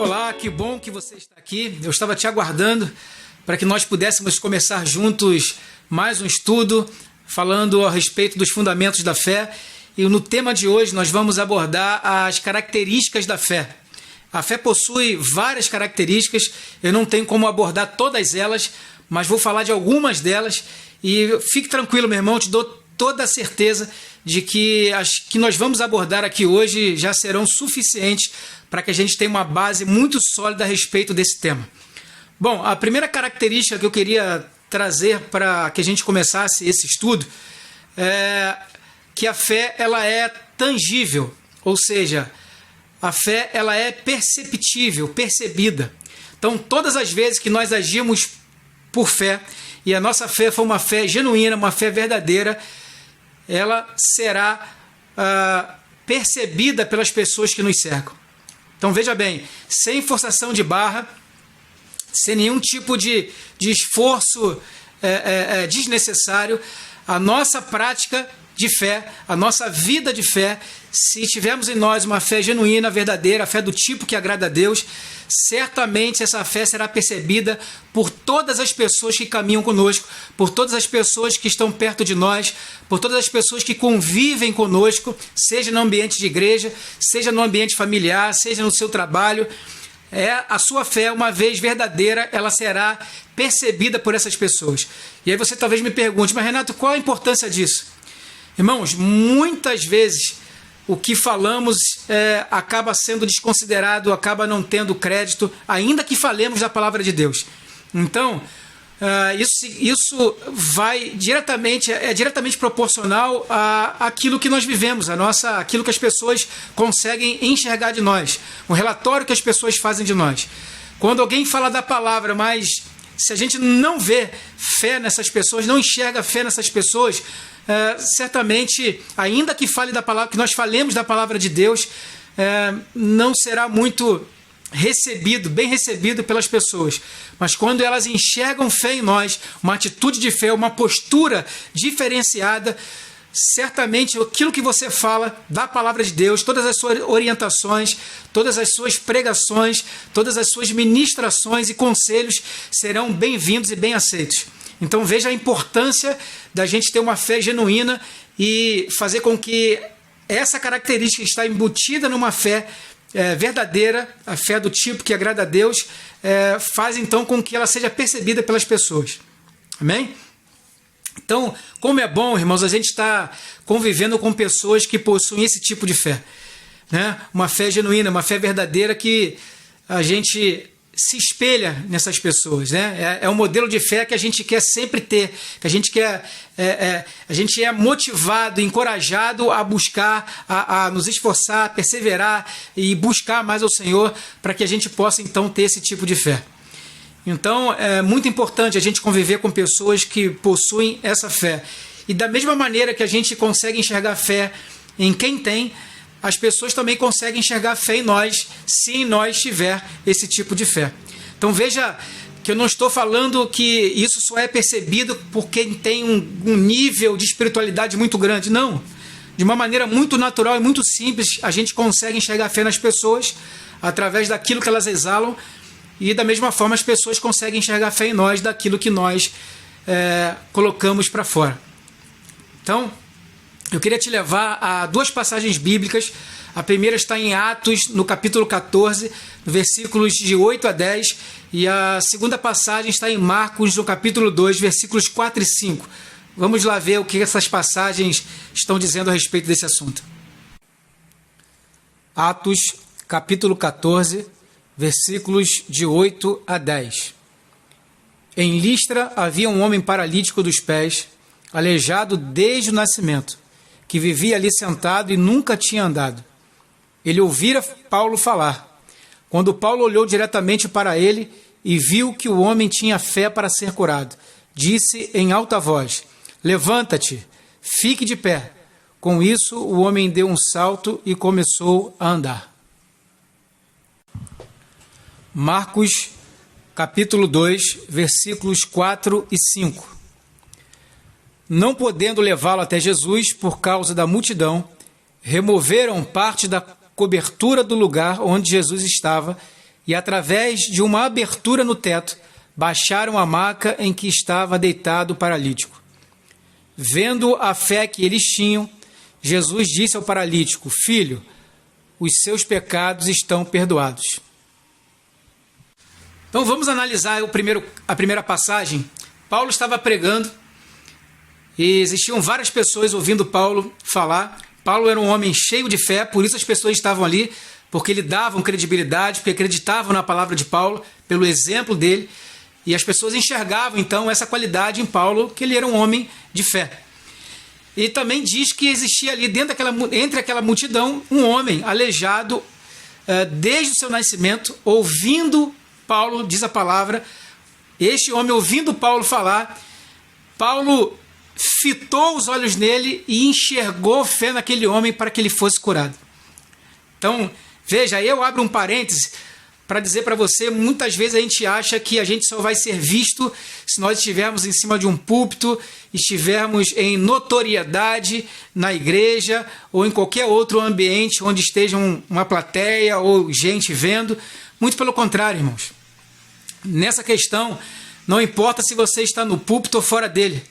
Olá, que bom que você está aqui. Eu estava te aguardando para que nós pudéssemos começar juntos mais um estudo falando a respeito dos fundamentos da fé. E no tema de hoje nós vamos abordar as características da fé. A fé possui várias características, eu não tenho como abordar todas elas, mas vou falar de algumas delas. E fique tranquilo, meu irmão, eu te dou toda a certeza de que as que nós vamos abordar aqui hoje já serão suficientes para que a gente tenha uma base muito sólida a respeito desse tema. Bom, a primeira característica que eu queria trazer para que a gente começasse esse estudo é que a fé ela é tangível, ou seja, a fé ela é perceptível, percebida. Então, todas as vezes que nós agimos por fé, e a nossa fé for uma fé genuína, uma fé verdadeira, ela será percebida pelas pessoas que nos cercam. Então veja bem, sem forçação de barra, sem nenhum tipo de esforço desnecessário, a nossa prática de fé, a nossa vida de fé, se tivermos em nós uma fé genuína, verdadeira, a fé do tipo que agrada a Deus, certamente essa fé será percebida por todas as pessoas que caminham conosco, por todas as pessoas que estão perto de nós, por todas as pessoas que convivem conosco, seja no ambiente de igreja, seja no ambiente familiar, seja no seu trabalho. A sua fé, uma vez verdadeira, ela será percebida por essas pessoas. E aí você talvez me pergunte, mas Renato, qual a importância disso? Irmãos, muitas vezes o que falamos acaba sendo desconsiderado, acaba não tendo crédito, ainda que falemos da palavra de Deus. Então, isso vai diretamente proporcional àquilo que nós vivemos, aquilo que as pessoas conseguem enxergar de nós, o relatório que as pessoas fazem de nós. Quando alguém fala da palavra, mas se a gente não vê fé nessas pessoas, não enxerga fé nessas pessoas, certamente, ainda que fale da palavra, que nós falemos da palavra de Deus, não será muito bem recebido pelas pessoas. Mas quando elas enxergam fé em nós, uma atitude de fé, uma postura diferenciada, certamente aquilo que você fala da palavra de Deus, todas as suas orientações, todas as suas pregações, todas as suas ministrações e conselhos serão bem-vindos e bem aceitos. Então veja a importância da gente ter uma fé genuína e fazer com que essa característica que está embutida numa fé verdadeira, a fé do tipo que agrada a Deus, faz então com que ela seja percebida pelas pessoas. Amém? Então, como é bom, irmãos, a gente estar convivendo com pessoas que possuem esse tipo de fé, né? Uma fé genuína, uma fé verdadeira que a gente se espelha nessas pessoas, né? É um modelo de fé que a gente quer sempre ter, que a gente quer, a gente é motivado, encorajado a buscar, a nos esforçar, a perseverar e buscar mais ao Senhor para que a gente possa então ter esse tipo de fé. Então é muito importante a gente conviver com pessoas que possuem essa fé. E da mesma maneira que a gente consegue enxergar fé em quem tem, as pessoas também conseguem enxergar fé em nós, se em nós tiver esse tipo de fé. Então veja que eu não estou falando que isso só é percebido por quem tem um nível de espiritualidade muito grande. Não. De uma maneira muito natural e muito simples, a gente consegue enxergar fé nas pessoas através daquilo que elas exalam, e da mesma forma as pessoas conseguem enxergar fé em nós daquilo que nós colocamos para fora. Então, eu queria te levar a duas passagens bíblicas. A primeira está em Atos, no capítulo 14, versículos de 8 a 10. E a segunda passagem está em Marcos, no capítulo 2, versículos 4 e 5. Vamos lá ver o que essas passagens estão dizendo a respeito desse assunto. Atos, capítulo 14, versículos de 8 a 10. Em Listra havia um homem paralítico dos pés, aleijado desde o nascimento, que vivia ali sentado e nunca tinha andado. Ele ouvira Paulo falar. Quando Paulo olhou diretamente para ele e viu que o homem tinha fé para ser curado, disse em alta voz: levanta-te, fique de pé. Com isso, o homem deu um salto e começou a andar. Marcos, capítulo 2, versículos 4 e 5. Não podendo levá-lo até Jesus por causa da multidão, removeram parte da cobertura do lugar onde Jesus estava e, através de uma abertura no teto, baixaram a maca em que estava deitado o paralítico. Vendo a fé que eles tinham, Jesus disse ao paralítico: Filho, os seus pecados estão perdoados. Então vamos analisar a primeira passagem. Paulo estava pregando e existiam várias pessoas ouvindo Paulo falar. Paulo era um homem cheio de fé, por isso as pessoas estavam ali, porque lhe davam credibilidade, porque acreditavam na palavra de Paulo, pelo exemplo dele. E as pessoas enxergavam então essa qualidade em Paulo, que ele era um homem de fé. E também diz que existia ali entre aquela multidão um homem aleijado desde o seu nascimento, ouvindo Paulo, diz a palavra, este homem ouvindo Paulo falar, Paulo fitou os olhos nele e enxergou fé naquele homem para que ele fosse curado. Então, veja, eu abro um parêntese para dizer para você, muitas vezes a gente acha que a gente só vai ser visto se nós estivermos em cima de um púlpito, estivermos em notoriedade na igreja ou em qualquer outro ambiente onde esteja uma plateia ou gente vendo. Muito pelo contrário, irmãos. Nessa questão, não importa se você está no púlpito ou fora dele.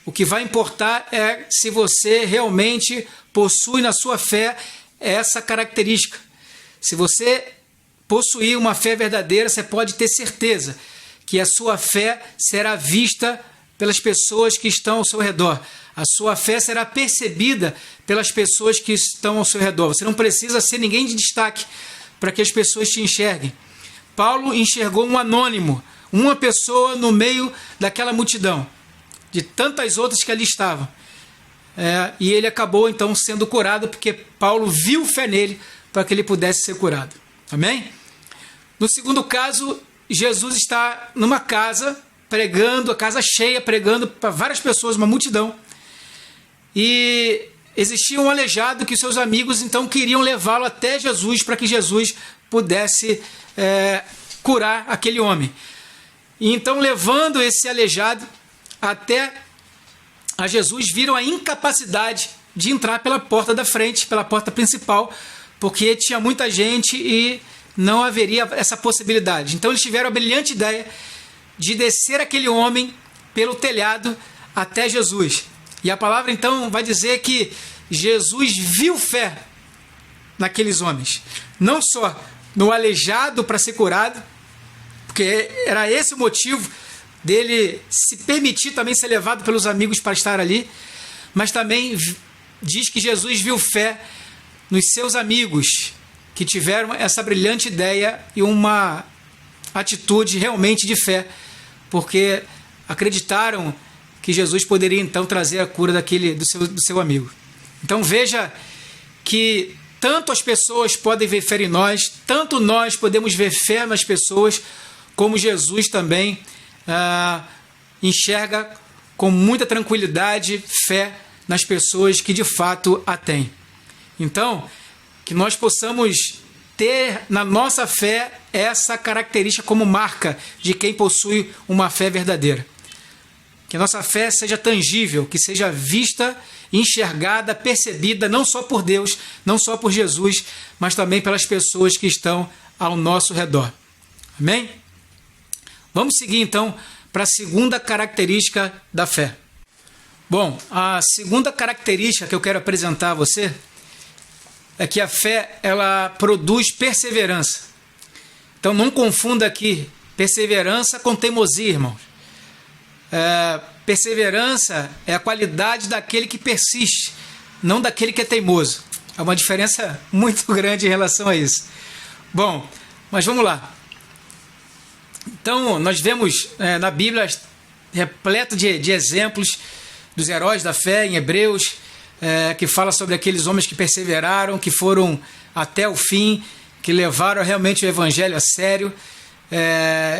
O que vai importar é se você realmente possui na sua fé essa característica. Se você possuir uma fé verdadeira, você pode ter certeza que a sua fé será vista pelas pessoas que estão ao seu redor. A sua fé será percebida pelas pessoas que estão ao seu redor. Você não precisa ser ninguém de destaque para que as pessoas te enxerguem. Paulo enxergou um anônimo, uma pessoa no meio daquela multidão, de tantas outras que ali estavam. E ele acabou então sendo curado, porque Paulo viu fé nele para que ele pudesse ser curado. Amém? No segundo caso, Jesus está numa casa, pregando, a casa cheia, pregando para várias pessoas, uma multidão. E existia um aleijado que seus amigos então queriam levá-lo até Jesus para que Jesus pudesse curar aquele homem. E então, levando esse aleijado até a Jesus, viram a incapacidade de entrar pela porta da frente, pela porta principal, porque tinha muita gente e não haveria essa possibilidade. Então eles tiveram a brilhante ideia de descer aquele homem pelo telhado até Jesus. E a palavra então vai dizer que Jesus viu fé naqueles homens. Não só no aleijado para ser curado, porque era esse o motivo dele se permitir também ser levado pelos amigos para estar ali, mas também diz que Jesus viu fé nos seus amigos, que tiveram essa brilhante ideia e uma atitude realmente de fé, porque acreditaram que Jesus poderia então trazer a cura do seu amigo. Então veja que tanto as pessoas podem ver fé em nós, tanto nós podemos ver fé nas pessoas, como Jesus também enxerga com muita tranquilidade fé nas pessoas que de fato a têm. Então, que nós possamos ter na nossa fé essa característica como marca de quem possui uma fé verdadeira. Que a nossa fé seja tangível, que seja vista, enxergada, percebida, não só por Deus, não só por Jesus, mas também pelas pessoas que estão ao nosso redor. Amém? Vamos seguir então para a segunda característica da fé. Bom, a segunda característica que eu quero apresentar a você é que a fé, ela produz perseverança. Então não confunda aqui perseverança com teimosia, irmãos. Perseverança é a qualidade daquele que persiste, não daquele que é teimoso. Há uma diferença muito grande em relação a isso. Bom, mas vamos lá. Então, nós vemos na Bíblia repleto de exemplos dos heróis da fé em Hebreus, que fala sobre aqueles homens que perseveraram, que foram até o fim, que levaram realmente o evangelho a sério,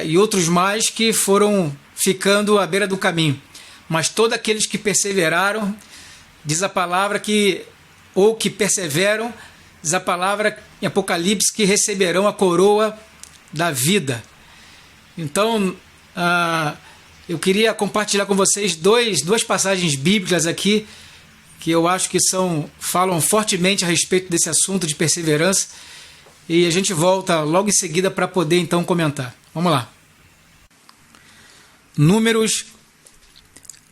e outros mais que foram ficando à beira do caminho. Mas todos aqueles que perseveraram, diz a palavra que, ou que perseveram, diz a palavra em Apocalipse, que receberão a coroa da vida. Então, eu queria compartilhar com vocês duas passagens bíblicas aqui, que eu acho que falam fortemente a respeito desse assunto de perseverança. e a gente volta logo em seguida para poder então comentar. Vamos lá. Números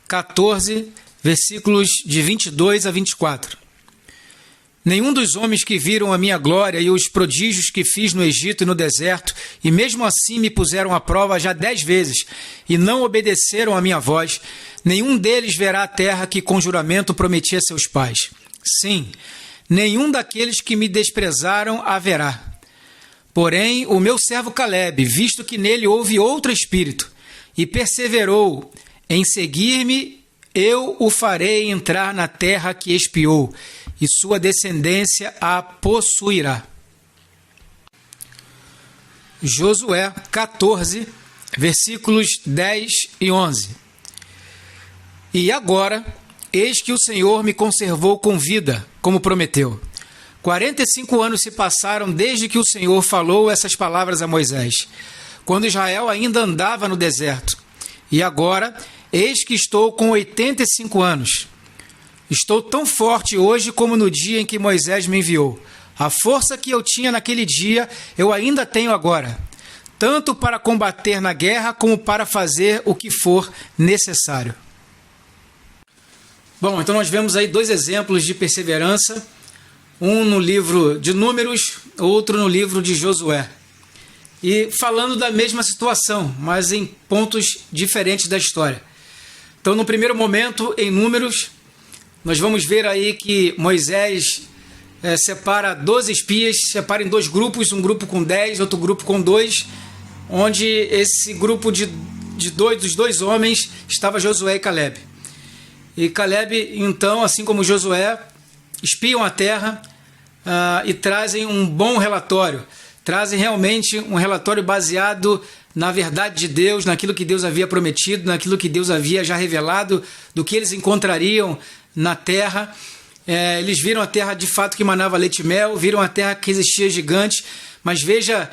14, versículos de 22 a 24. Nenhum dos homens que viram a minha glória e os prodígios que fiz no Egito e no deserto, e mesmo assim me puseram à prova já 10 vezes, e não obedeceram à minha voz, nenhum deles verá a terra que com juramento prometi a seus pais. Sim, nenhum daqueles que me desprezaram haverá. Porém, o meu servo Calebe, visto que nele houve outro espírito, e perseverou em seguir-me, eu o farei entrar na terra que espiou, e sua descendência a possuirá. Josué 14, versículos 10 e 11. E agora, eis que o Senhor me conservou com vida, como prometeu. 45 anos se passaram desde que o Senhor falou essas palavras a Moisés, quando Israel ainda andava no deserto. E agora, eis que estou com 85 anos. Estou tão forte hoje como no dia em que Moisés me enviou. A força que eu tinha naquele dia, eu ainda tenho agora, tanto para combater na guerra como para fazer o que for necessário. Bom, então nós vemos aí dois exemplos de perseverança, um no livro de Números, outro no livro de Josué. E falando da mesma situação, mas em pontos diferentes da história. Então, no primeiro momento, em Números, nós vamos ver aí que Moisés separa 12 espias, separa em dois grupos, um grupo com 10, outro grupo com 2, onde esse grupo dos dois homens estava Josué e Calebe. E Calebe, então, assim como Josué, espiam a terra e trazem um bom relatório, trazem realmente um relatório baseado na verdade de Deus, naquilo que Deus havia prometido, naquilo que Deus havia já revelado, do que eles encontrariam na terra. Eles viram a terra de fato que manava leite e mel, viram a terra que existia gigante, mas veja,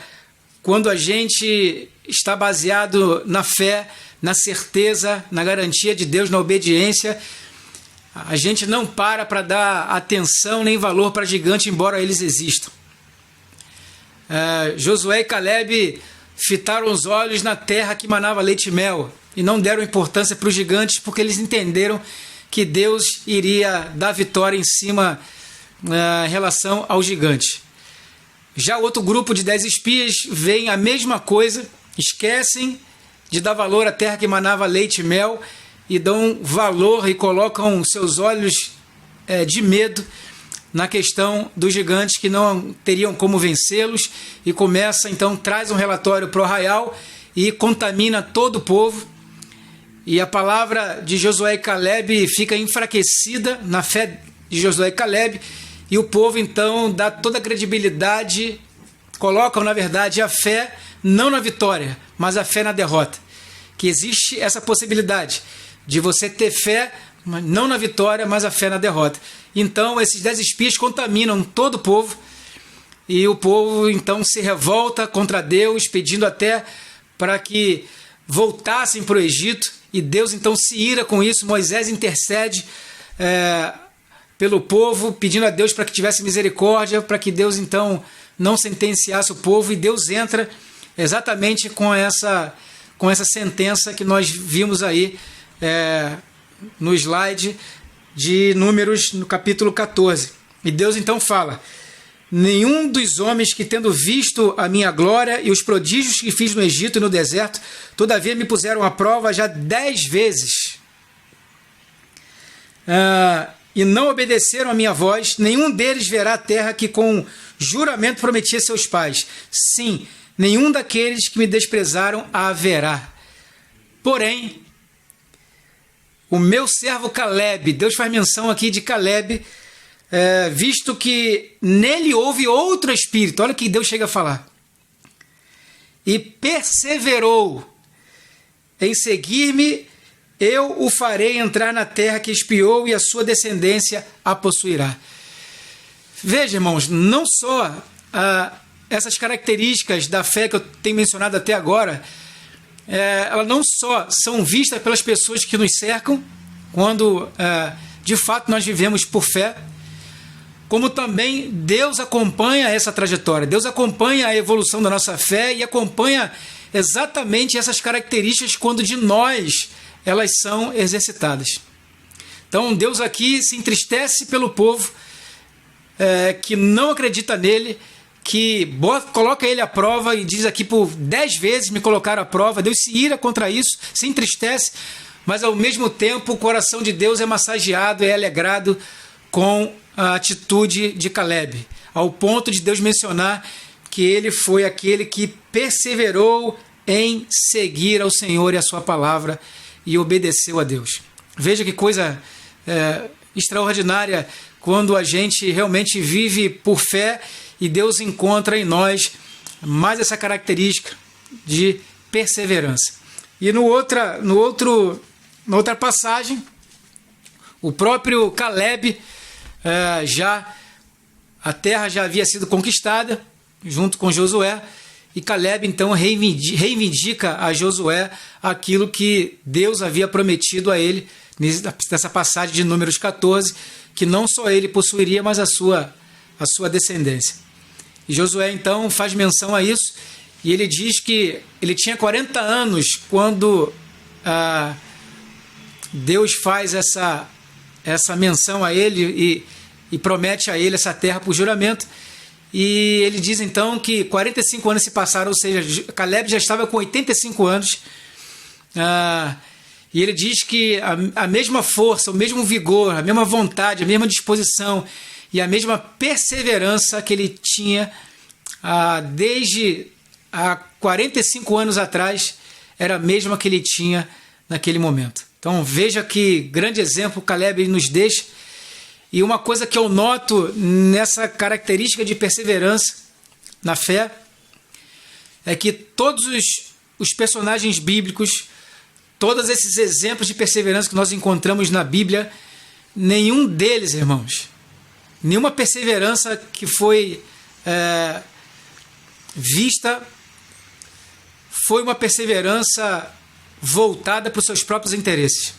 quando a gente está baseado na fé, na certeza, na garantia de Deus, na obediência, a gente não para dar atenção nem valor para gigante, embora eles existam. Josué e Calebe fitaram os olhos na terra que manava leite e mel e não deram importância para os gigantes, porque eles entenderam que Deus iria dar vitória em cima em relação ao gigante. Já outro grupo de 10 espias veem a mesma coisa, esquecem de dar valor à terra que manava leite e mel e dão valor e colocam seus olhos de medo na questão dos gigantes que não teriam como vencê-los, e começa então, traz um relatório para o arraial e contamina todo o povo. E a palavra de Josué e Calebe fica enfraquecida na fé de Josué e Calebe, e o povo então dá toda a credibilidade, colocam na verdade a fé não na vitória, mas a fé na derrota. Que existe essa possibilidade de você ter fé, não na vitória, mas a fé na derrota. Então esses 10 espias contaminam todo o povo, e o povo então se revolta contra Deus, pedindo até para que voltassem para o Egito. E Deus então se ira com isso. Moisés intercede pelo povo, pedindo a Deus para que tivesse misericórdia, para que Deus então não sentenciasse o povo, e Deus entra exatamente com essa sentença que nós vimos aí no slide de Números, no capítulo 14. E Deus então fala: nenhum dos homens que, tendo visto a minha glória e os prodígios que fiz no Egito e no deserto, todavia me puseram à prova já 10 vezes, e não obedeceram a minha voz, nenhum deles verá a terra que com juramento prometi a seus pais. Sim, nenhum daqueles que me desprezaram haverá. Porém, o meu servo Calebe, Deus faz menção aqui de Calebe, visto que nele houve outro espírito, olha o que Deus chega a falar, e perseverou em seguir-me, eu o farei entrar na terra que espiou, e a sua descendência a possuirá. Veja, irmãos, não só essas características da fé que eu tenho mencionado até agora, elas não só são vistas pelas pessoas que nos cercam, quando de fato nós vivemos por fé, como também Deus acompanha essa trajetória, Deus acompanha a evolução da nossa fé e acompanha exatamente essas características quando de nós elas são exercitadas. Então Deus aqui se entristece pelo povo que não acredita nele, que coloca ele à prova, e diz aqui por 10 vezes me colocaram à prova. Deus se ira contra isso, se entristece, mas ao mesmo tempo o coração de Deus é massageado, é alegrado com a atitude de Caleb, ao ponto de Deus mencionar que ele foi aquele que perseverou em seguir ao Senhor e a sua palavra e obedeceu a Deus. Veja que coisa extraordinária quando a gente realmente vive por fé e Deus encontra em nós mais essa característica de perseverança. E na outra passagem, o próprio Caleb, a terra já havia sido conquistada junto com Josué, e Caleb então reivindica a Josué aquilo que Deus havia prometido a ele nessa passagem de Números 14, que não só ele possuiria, mas a sua descendência. E Josué então faz menção a isso, e ele diz que ele tinha 40 anos quando Deus faz essa menção a ele e promete a ele essa terra por juramento. E ele diz então que 45 anos se passaram, ou seja, Caleb já estava com 85 anos, e ele diz que a mesma força, o mesmo vigor, a mesma vontade, a mesma disposição e a mesma perseverança que ele tinha desde há 45 anos atrás era a mesma que ele tinha naquele momento. Então veja que grande exemplo Caleb nos deixa. E uma coisa que eu noto nessa característica de perseverança na fé é que todos os personagens bíblicos, todos esses exemplos de perseverança que nós encontramos na Bíblia, nenhum deles, irmãos, nenhuma perseverança que foi vista foi uma perseverança voltada para os seus próprios interesses.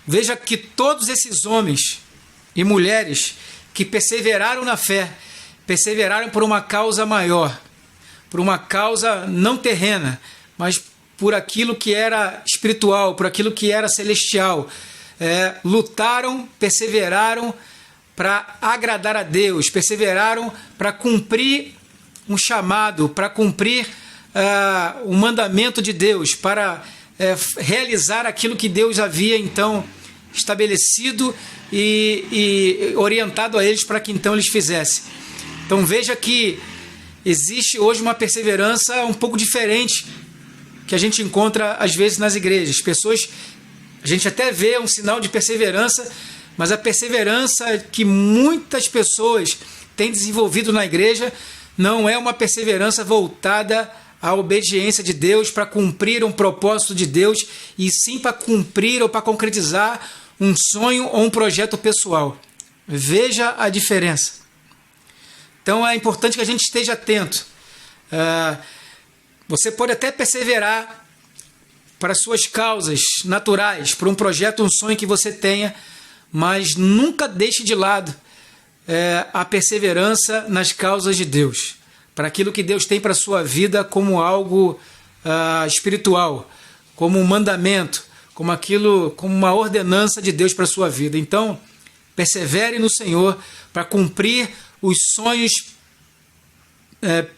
Veja que todos esses homens e mulheres que perseveraram na fé, perseveraram por uma causa maior, por uma causa não terrena, mas por aquilo que era espiritual, por aquilo que era celestial. Lutaram, perseveraram para agradar a Deus, perseveraram para cumprir um chamado, para cumprir o mandamento de Deus, para realizar aquilo que Deus havia então estabelecido e orientado a eles para que então eles fizessem. Então veja que existe hoje uma perseverança um pouco diferente que a gente encontra às vezes nas igrejas. Pessoas, a gente até vê um sinal de perseverança, mas a perseverança que muitas pessoas têm desenvolvido na igreja não é uma perseverança voltada à obediência de Deus, para cumprir um propósito de Deus, e sim para cumprir ou para concretizar um sonho ou um projeto pessoal. Veja a diferença. Então é importante que a gente esteja atento. Você pode até perseverar para suas causas naturais, para um projeto, um sonho que você tenha, mas nunca deixe de lado a perseverança nas causas de Deus, para aquilo que Deus tem para a sua vida como algo espiritual, como um mandamento, como uma ordenança de Deus para a sua vida. Então, persevere no Senhor para cumprir os sonhos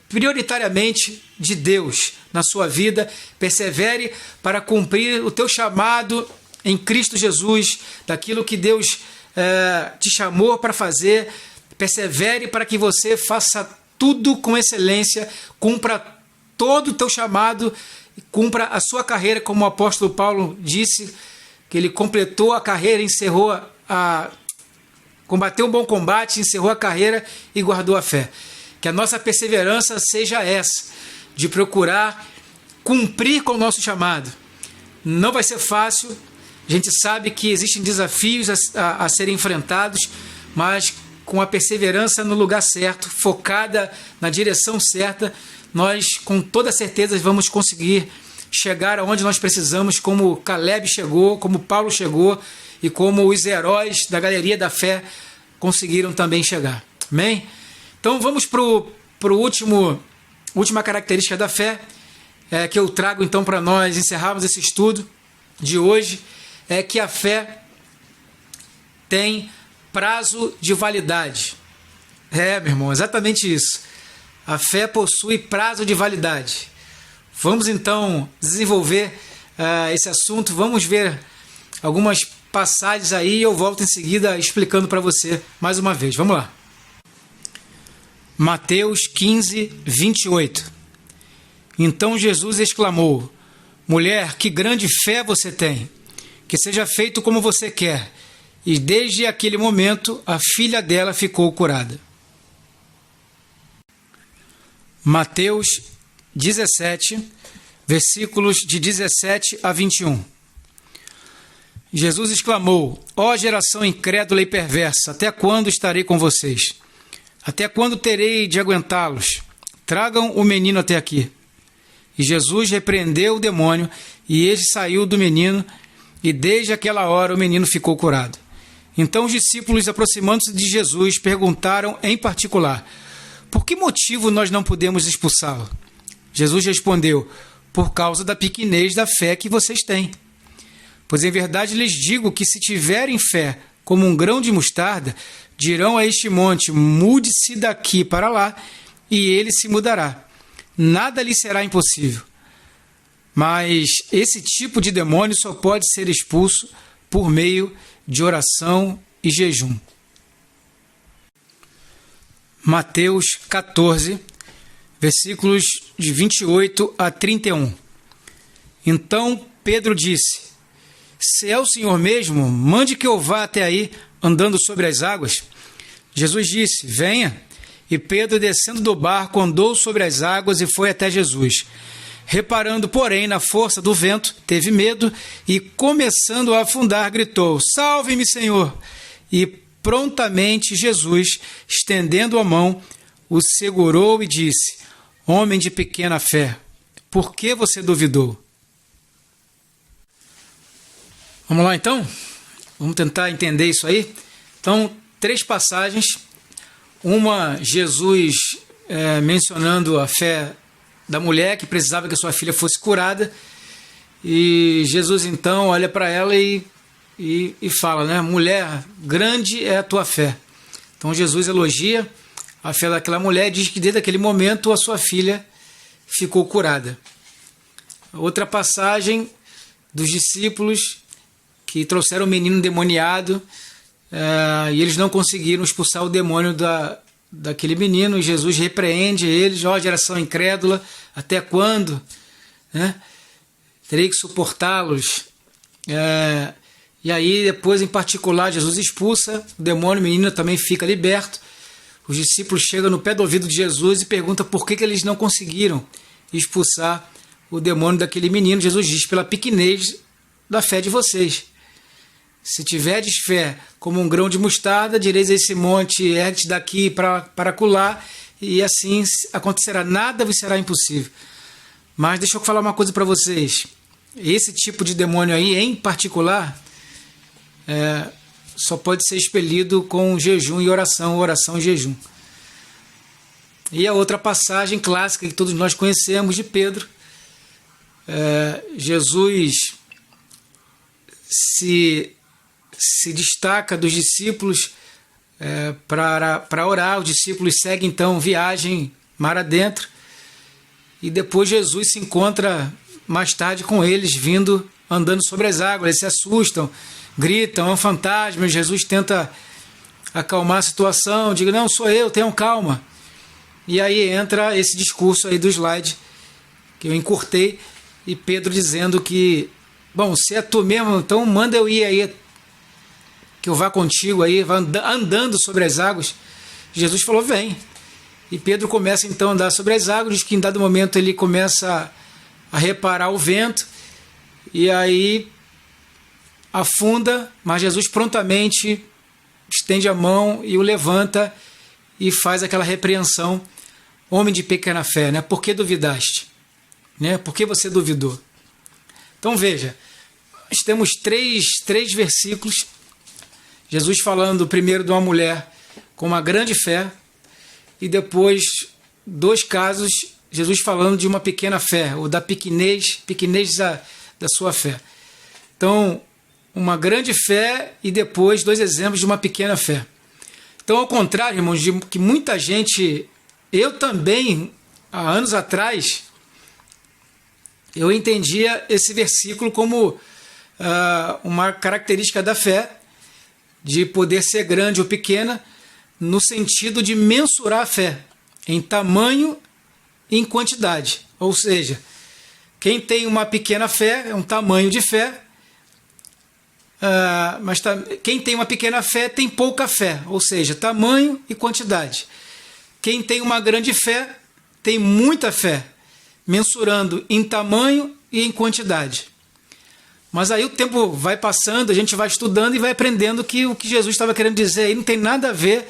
prioritariamente de Deus na sua vida. Persevere para cumprir o teu chamado em Cristo Jesus, daquilo que Deus te chamou para fazer. Persevere para que você faça tudo com excelência, cumpra todo o teu chamado, cumpra a sua carreira, como o apóstolo Paulo disse, que ele completou a carreira, combateu um bom combate, encerrou a carreira e guardou a fé. Que a nossa perseverança seja essa, de procurar cumprir com o nosso chamado. Não vai ser fácil, a gente sabe que existem desafios a serem enfrentados, mas com a perseverança no lugar certo, focada na direção certa, nós com toda certeza vamos conseguir chegar aonde nós precisamos, como Caleb chegou, como Paulo chegou e como os heróis da galeria da fé conseguiram também chegar. Amém? Então vamos para a última característica da fé, que eu trago então para nós encerrarmos esse estudo de hoje, é que a fé tem prazo de validade. Meu irmão, exatamente isso. A fé possui prazo de validade. Vamos então desenvolver esse assunto, vamos ver algumas passagens aí e eu volto em seguida explicando para você mais uma vez. Vamos lá. Mateus 15, 28. Então Jesus exclamou: mulher, que grande fé você tem! Que seja feito como você quer. E desde aquele momento a filha dela ficou curada. Mateus 17, versículos de 17 a 21. Jesus exclamou: ó geração incrédula e perversa, até quando estarei com vocês? Até quando terei de aguentá-los? Tragam o menino até aqui. E Jesus repreendeu o demônio, e este saiu do menino, e desde aquela hora o menino ficou curado. Então os discípulos, aproximando-se de Jesus, perguntaram em particular: por que motivo nós não podemos expulsá-lo? Jesus respondeu: por causa da pequenez da fé que vocês têm. Pois em verdade lhes digo que se tiverem fé como um grão de mostarda, dirão a este monte: mude-se daqui para lá, e ele se mudará. Nada lhe será impossível. Mas esse tipo de demônio só pode ser expulso por meio de oração e jejum. Mateus 14, versículos de 28 a 31. Então Pedro disse: se é o Senhor mesmo, mande que eu vá até aí, andando sobre as águas. Jesus disse: venha. E Pedro, descendo do barco, andou sobre as águas e foi até Jesus. Reparando, porém, na força do vento, teve medo e, começando a afundar, gritou: salve-me, Senhor! E prontamente Jesus, estendendo a mão, o segurou e disse: homem de pequena fé, por que você duvidou? Vamos lá então? Vamos tentar entender isso aí? Então, 3 passagens. Uma, Jesus mencionando a fé da mulher que precisava que a sua filha fosse curada. E Jesus então olha para ela e fala, né? Mulher, grande é a tua fé. Então Jesus elogia a fé daquela mulher e diz que desde aquele momento a sua filha ficou curada. Outra passagem dos discípulos que trouxeram o menino endemoniado e eles não conseguiram expulsar o demônio daquele menino, e Jesus repreende eles: ó geração incrédula, até quando, né? Terei que suportá-los. E aí depois, em particular, Jesus expulsa o demônio, o menino também fica liberto. Os discípulos chegam no pé do ouvido de Jesus e perguntam por que eles não conseguiram expulsar o demônio daquele menino. Jesus diz: pela pequenez da fé de vocês. Se tiverdes fé como um grão de mostarda, direis a esse monte: ergue-te daqui para acolá, e assim acontecerá. Nada vos será impossível. Mas deixa eu falar uma coisa para vocês. Esse tipo de demônio aí, em particular, só pode ser expelido com jejum e oração, oração e jejum. E a outra passagem clássica que todos nós conhecemos de Pedro, Jesus se destaca dos discípulos para orar. Os discípulos seguem então viagem mar adentro, e depois Jesus se encontra mais tarde com eles, andando sobre as águas. Eles se assustam, gritam: é um fantasma. Jesus tenta acalmar a situação, diga: não, sou eu, tenham calma. E aí entra esse discurso aí do slide que eu encurtei, e Pedro dizendo que, bom, se é tu mesmo, então manda eu ir aí, que eu vá contigo aí, vá andando sobre as águas. Jesus falou: vem. E Pedro começa então a andar sobre as águas. Diz que em dado momento ele começa a reparar o vento, e aí afunda, mas Jesus prontamente estende a mão e o levanta e faz aquela repreensão: homem de pequena fé, né? Por que duvidaste? Né? Por que você duvidou? Então veja, nós temos três versículos Jesus falando primeiro de uma mulher com uma grande fé, e depois 2 casos, Jesus falando de uma pequena fé, ou da pequenez da sua fé. Então, uma grande fé e depois 2 exemplos de uma pequena fé. Então, ao contrário, irmãos, de que muita gente, eu também, há anos atrás, eu entendia esse versículo como uma característica da fé, de poder ser grande ou pequena, no sentido de mensurar a fé, em tamanho e em quantidade. Ou seja, quem tem uma pequena fé é um tamanho de fé, mas quem tem uma pequena fé tem pouca fé, ou seja, tamanho e quantidade. Quem tem uma grande fé tem muita fé, mensurando em tamanho e em quantidade. Mas aí o tempo vai passando, a gente vai estudando e vai aprendendo que o que Jesus estava querendo dizer aí não tem nada a ver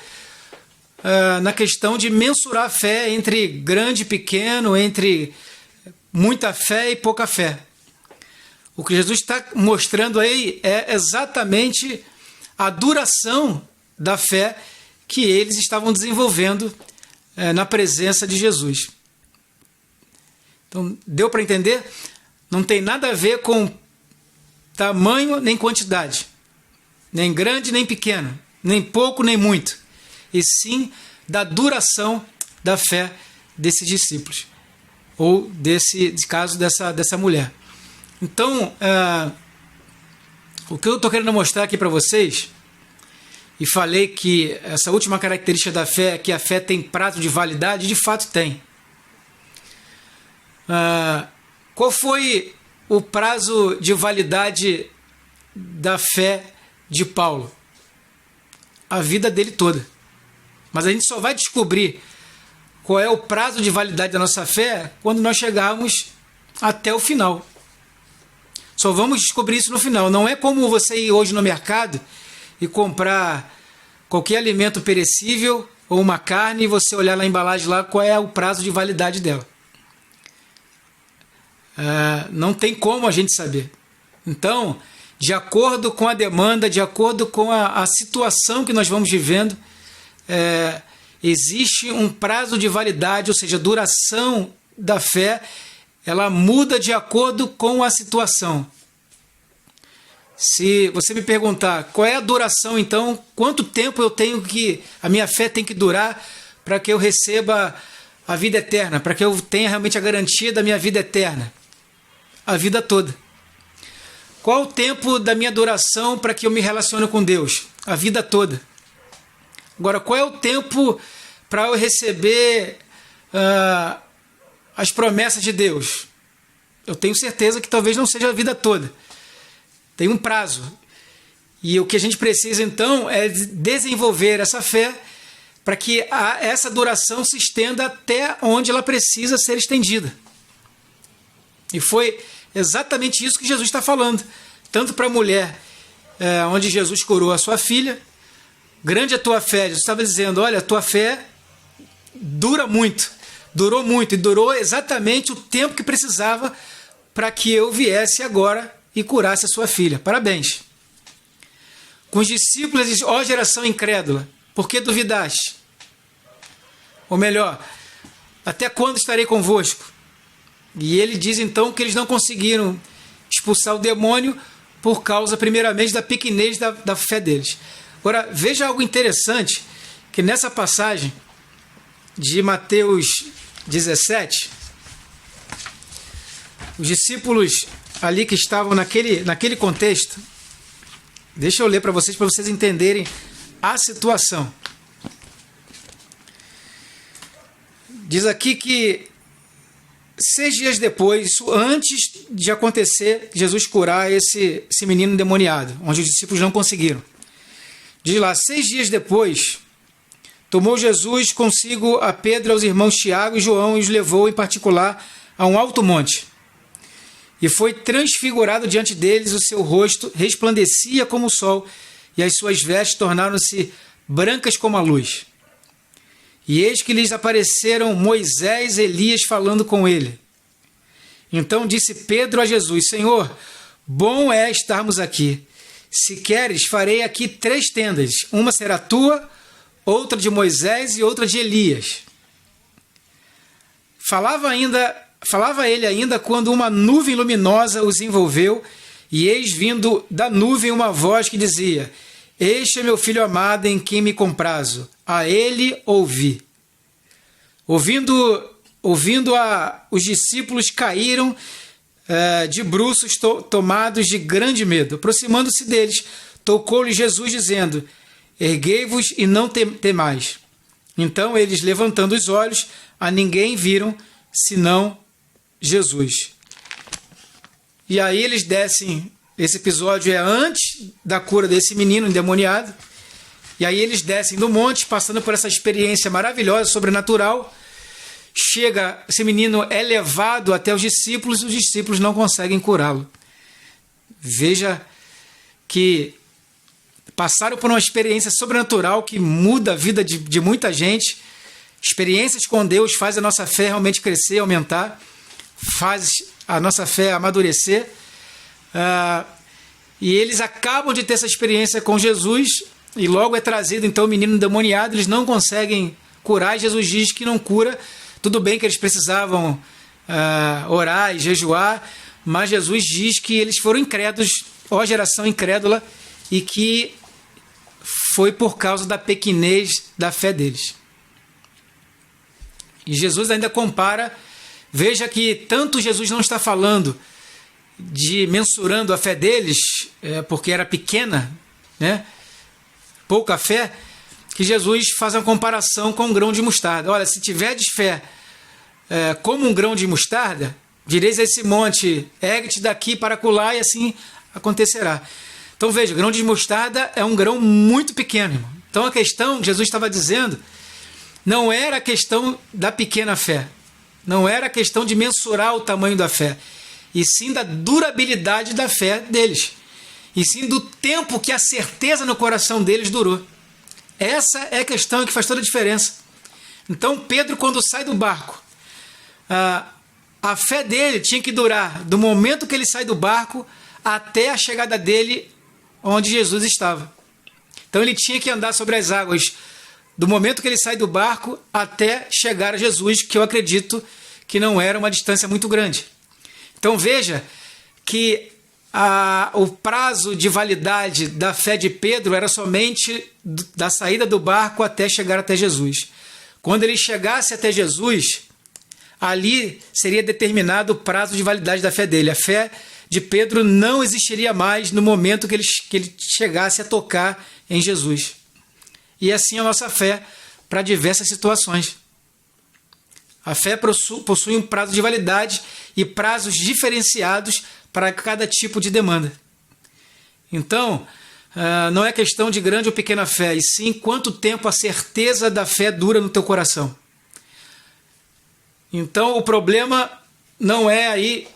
na questão de mensurar a fé entre grande e pequeno, entre muita fé e pouca fé. O que Jesus está mostrando aí é exatamente a duração da fé que eles estavam desenvolvendo na presença de Jesus. Então, deu para entender? Não tem nada a ver com tamanho nem quantidade, nem grande nem pequeno, nem pouco nem muito, e sim da duração da fé desses discípulos, ou desse caso dessa mulher. Então, o que eu estou querendo mostrar aqui para vocês, e falei que essa última característica da fé é que a fé tem prazo de validade, de fato tem. Qual foi o prazo de validade da fé de Paulo? A vida dele toda. Mas a gente só vai descobrir qual é o prazo de validade da nossa fé quando nós chegarmos até o final. Só vamos descobrir isso no final. Não é como você ir hoje no mercado e comprar qualquer alimento perecível ou uma carne e você olhar na embalagem lá qual é o prazo de validade dela. Não tem como a gente saber. Então, de acordo com a demanda, de acordo com a situação que nós vamos vivendo, existe um prazo de validade, ou seja, a duração da fé, ela muda de acordo com a situação. Se você me perguntar qual é a duração, então, quanto tempo a minha fé tem que durar para que eu receba a vida eterna, para que eu tenha realmente a garantia da minha vida eterna? A vida toda. Qual o tempo da minha duração para que eu me relacione com Deus? A vida toda. Agora, qual é o tempo para eu receber as promessas de Deus? Eu tenho certeza que talvez não seja a vida toda. Tem um prazo. E o que a gente precisa, então, é desenvolver essa fé para que essa duração se estenda até onde ela precisa ser estendida. E foi exatamente isso que Jesus está falando. Tanto para a mulher, onde Jesus curou a sua filha, grande é a tua fé. Jesus estava dizendo, olha, a tua fé durou muito, e durou exatamente o tempo que precisava para que eu viesse agora e curasse a sua filha. Parabéns. Com os discípulos, ele diz, ó geração incrédula, por que duvidaste? Ou melhor, até quando estarei convosco? E ele diz então que eles não conseguiram expulsar o demônio por causa, primeiramente, da pequenez da fé deles. Agora, veja algo interessante, que nessa passagem de Mateus 17, os discípulos ali que estavam naquele contexto, deixa eu ler para vocês entenderem a situação. Diz aqui que 6 dias depois, isso antes de acontecer, Jesus curar esse menino endemoniado, onde os discípulos não conseguiram. Diz lá, 6 dias depois, tomou Jesus consigo a Pedro, aos irmãos Tiago e João e os levou em particular a um alto monte. E foi transfigurado diante deles, o seu rosto resplandecia como o sol e as suas vestes tornaram-se brancas como a luz. E eis que lhes apareceram Moisés e Elias falando com ele. Então disse Pedro a Jesus, Senhor, bom é estarmos aqui. se queres, farei aqui 3 tendas. Uma será tua, outra de Moisés e outra de Elias. Falava ele ainda quando uma nuvem luminosa os envolveu, e eis vindo da nuvem uma voz que dizia: Este é meu filho amado em quem me comprazo, a ele ouvi. Ouvindo os discípulos caíram de bruços tomados de grande medo. Aproximando-se deles, tocou-lhes Jesus, dizendo: Erguei-vos e não temais. Então eles, levantando os olhos, a ninguém viram, senão Jesus. E aí eles descem, esse episódio é antes da cura desse menino endemoniado, e aí eles descem do monte, passando por essa experiência maravilhosa, sobrenatural. Chega, esse menino é levado até os discípulos não conseguem curá-lo. Veja que passaram por uma experiência sobrenatural que muda a vida de muita gente. Experiências com Deus faz a nossa fé realmente crescer, aumentar, faz a nossa fé amadurecer. E eles acabam de ter essa experiência com Jesus, e logo é trazido então o menino endemoniado. Eles não conseguem curar, e Jesus diz que não cura. Tudo bem que eles precisavam orar e jejuar, mas Jesus diz que eles foram incrédulos, ó geração incrédula, e que foi por causa da pequenez da fé deles. E Jesus ainda compara, veja que tanto Jesus não está falando de mensurando a fé deles, porque era pequena, né? Pouca fé, que Jesus faz uma comparação com um grão de mostarda. Olha, se tiverdes fé como um grão de mostarda, direis a esse monte: ergue-te daqui para acolá, e assim acontecerá. Então veja, o grão de mostarda é um grão muito pequeno, irmão. Então a questão que Jesus estava dizendo não era a questão da pequena fé, não era a questão de mensurar o tamanho da fé, e sim da durabilidade da fé deles, e sim do tempo que a certeza no coração deles durou. Essa é a questão que faz toda a diferença. Então Pedro, quando sai do barco, a fé dele tinha que durar do momento que ele sai do barco até a chegada dele onde Jesus estava. Então ele tinha que andar sobre as águas do momento que ele sai do barco até chegar a Jesus, que eu acredito que não era uma distância muito grande. Então veja que o prazo de validade da fé de Pedro era somente da saída do barco até chegar até Jesus. Quando ele chegasse até Jesus, ali seria determinado o prazo de validade da fé dele. A fé de Pedro não existiria mais no momento que ele chegasse a tocar em Jesus. E assim a nossa fé para diversas situações. A fé possui um prazo de validade e prazos diferenciados para cada tipo de demanda. Então, não é questão de grande ou pequena fé, e sim quanto tempo a certeza da fé dura no teu coração. Então, o problema não é aí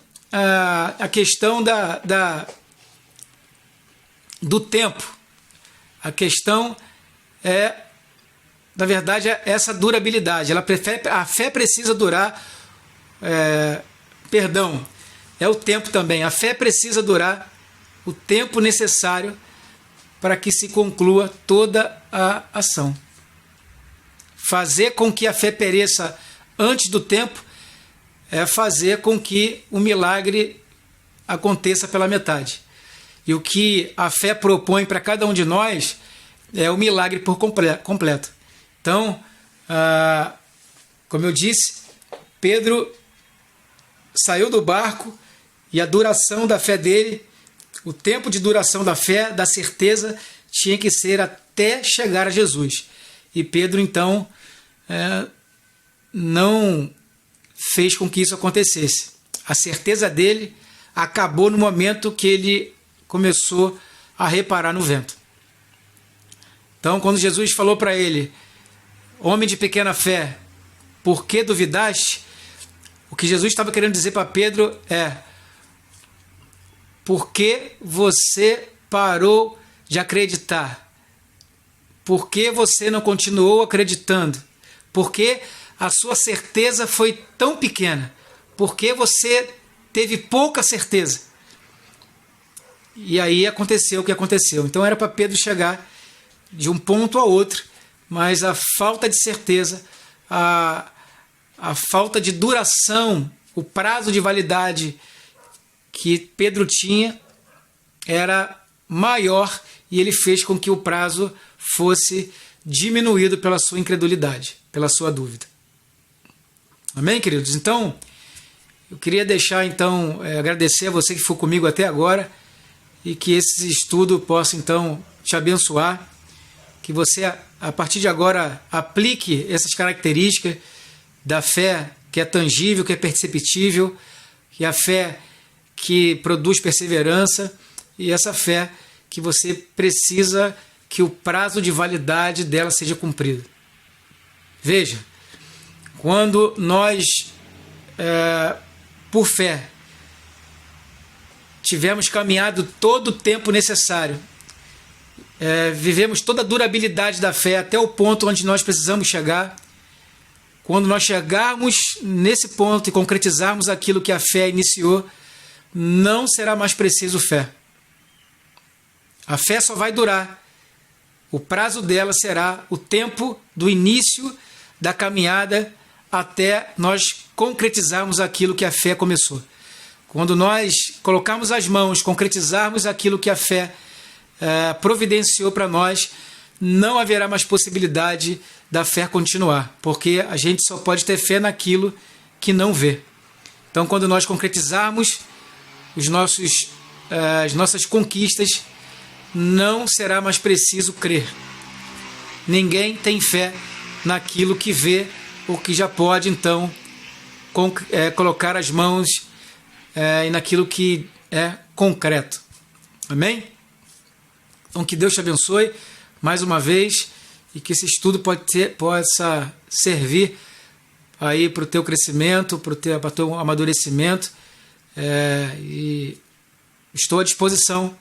a questão do tempo. A questão é, na verdade, essa durabilidade. A fé precisa durar, é o tempo também. A fé precisa durar o tempo necessário para que se conclua toda a ação. Fazer com que a fé pereça antes do tempo é fazer com que o milagre aconteça pela metade. E o que a fé propõe para cada um de nós é o milagre por completo. Então, como eu disse, Pedro saiu do barco e a duração da fé dele, o tempo de duração da fé, da certeza, tinha que ser até chegar a Jesus. E Pedro, então, não fez com que isso acontecesse. A certeza dele acabou no momento que ele começou a reparar no vento. Então, quando Jesus falou para ele: homem de pequena fé, por que duvidaste? O que Jesus estava querendo dizer para Pedro é: por que você parou de acreditar? Por que você não continuou acreditando? Por que a sua certeza foi tão pequena? Por que você teve pouca certeza? E aí aconteceu o que aconteceu. Então era para Pedro chegar de um ponto a outro, mas a falta de certeza, a falta de duração, o prazo de validade que Pedro tinha era maior, e ele fez com que o prazo fosse diminuído pela sua incredulidade, pela sua dúvida. Amém, queridos? Então, eu queria deixar, então, agradecer a você que ficou comigo até agora, e que esse estudo possa, então, te abençoar, que você, a partir de agora, aplique essas características da fé que é tangível, que é perceptível, que é a fé que produz perseverança, e essa fé que você precisa que o prazo de validade dela seja cumprido. Veja, quando nós, por fé, tivemos caminhado todo o tempo necessário, vivemos toda a durabilidade da fé até o ponto onde nós precisamos chegar, quando nós chegarmos nesse ponto e concretizarmos aquilo que a fé iniciou, não será mais preciso fé. A fé só vai durar. O prazo dela será o tempo do início da caminhada até nós concretizarmos aquilo que a fé começou. Quando nós colocarmos as mãos, concretizarmos aquilo que a fé providenciou para nós, não haverá mais possibilidade da fé continuar, porque a gente só pode ter fé naquilo que não vê. Então, quando nós concretizarmos as nossas conquistas, não será mais preciso crer. Ninguém tem fé naquilo que vê ou que já pode, então, colocar as mãos naquilo que é concreto. Amém? Então, que Deus te abençoe mais uma vez e que esse estudo possa servir aí para o teu crescimento, para o teu amadurecimento. E estou à disposição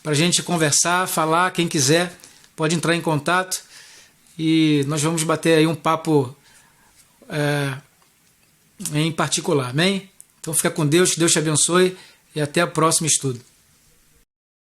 para a gente conversar, falar. Quem quiser pode entrar em contato e nós vamos bater aí um papo em particular. Amém? Então fica com Deus, que Deus te abençoe e até o próximo estudo.